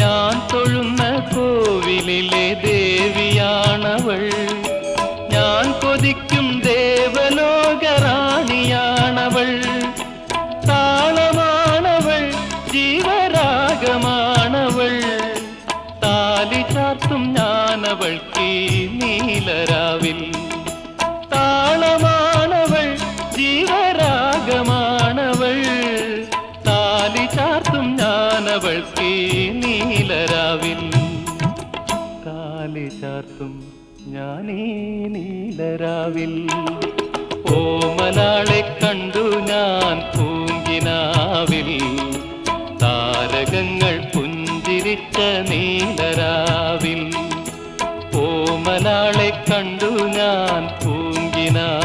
ഞാൻ തൊഴുന്ന കോവിലിലെ ദേവിയാണവൾ, ഞാൻ കൊതിക്കും ദേവലോകറാണിയാണവൾ. താളമാണവൾ, ജീവരാഗമാണവൾ, താലി ചാർത്തും ഞാനവൾക്ക് നീലരാവിൽ. താളമാണവൾ, ജീവരാഗമാണവൾ, താലി ചാർത്തും ഞാനവൾക്ക് നീലരാവിൽ. താലി ചാർത്തും ഞാനീ നീലരാവിൽ. ഓമലാളെ കണ്ടു ഞാൻ പൂങ്കിനാവിൽ, താരകങ്ങൾ പുഞ്ചിരിച്ച നീലരാവിൽ. ഓമലാളെ കണ്ടു ഞാൻ പൂങ്കിനാവിൽ.